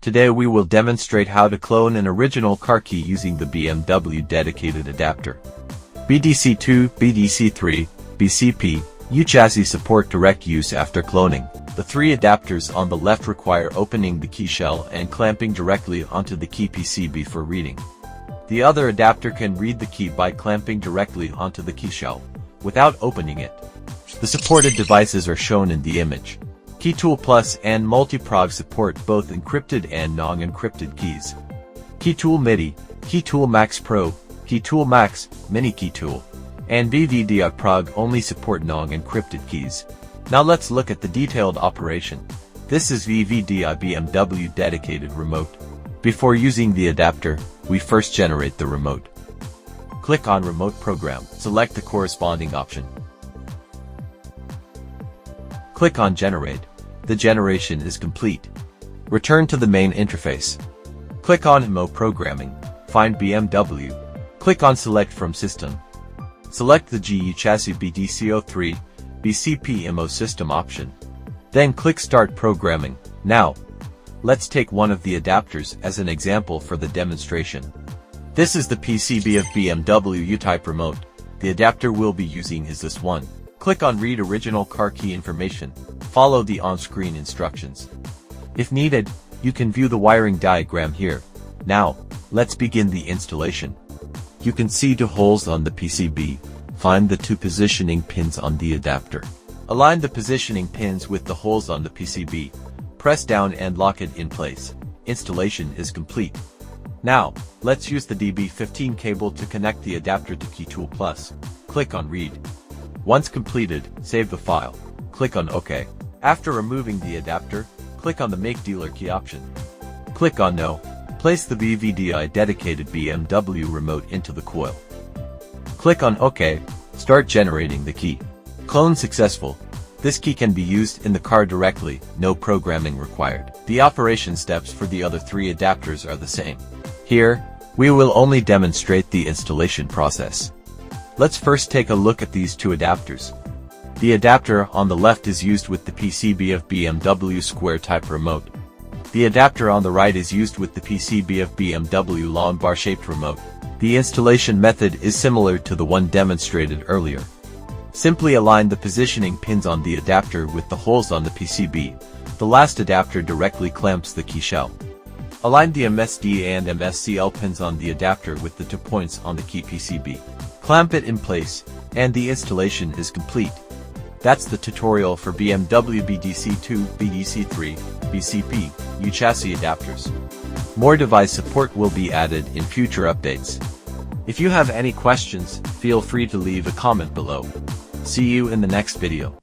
Today we will demonstrate how to clone an original car key using the BMW dedicated adapter. BDC2, BDC3, BCP, U-chassis support direct use after cloning. The three adapters on the left require opening the key shell and clamping directly onto the key PCB for reading. The other adapter can read the key by clamping directly onto the key shell, without opening it. The supported devices are shown in the image. KeyTool Plus and Multi-Prog support both encrypted and non-encrypted keys. KeyTool MIDI, KeyTool Max Pro, KeyTool Max, Mini KeyTool, and Vvdi Prog only support non-encrypted keys. Now let's look at the detailed operation. This is Vvdi BMW dedicated remote. Before using the adapter, we first generate the remote. Click on Remote Program, select the corresponding option. Click on Generate. The generation is complete. Return to the main interface. Click on IMO Programming, find BMW. Click on Select from System. Select the GE Chassis BDC3, BCP IMO System option. Then click Start Programming. Now, let's take one of the adapters as an example for the demonstration. This is the PCB of BMW U-type remote. The adapter we'll be using is this one. Click on Read Original Car Key Information. Follow the on-screen instructions. If needed, you can view the wiring diagram here. Now, let's begin the installation. You can see two holes on the PCB. Find the two positioning pins on the adapter. Align the positioning pins with the holes on the PCB. Press down and lock it in place. Installation is complete. Now, let's use the DB15 cable to connect the adapter to KeyTool Plus. Click on Read. Once completed, save the file. Click on OK. After removing the adapter, click on the Make Dealer Key option. Click on No. Place the Vvdi dedicated BMW remote into the coil. Click on OK. Start generating the key. Clone successful. This key can be used in the car directly, no programming required. The operation steps for the other three adapters are the same. Here, we will only demonstrate the installation process. Let's first take a look at these two adapters. The adapter on the left is used with the PCB of BMW square type remote. The adapter on the right is used with the PCB of BMW long bar shaped remote. The installation method is similar to the one demonstrated earlier. Simply align the positioning pins on the adapter with the holes on the PCB. The last adapter directly clamps the key shell. Align the MSD and MSCL pins on the adapter with the 2 points on the key PCB. Clamp it in place, and the installation is complete. That's the tutorial for BMW BDC2, BDC3, BCP, U-chassis adapters. More device support will be added in future updates. If you have any questions, feel free to leave a comment below. See you in the next video.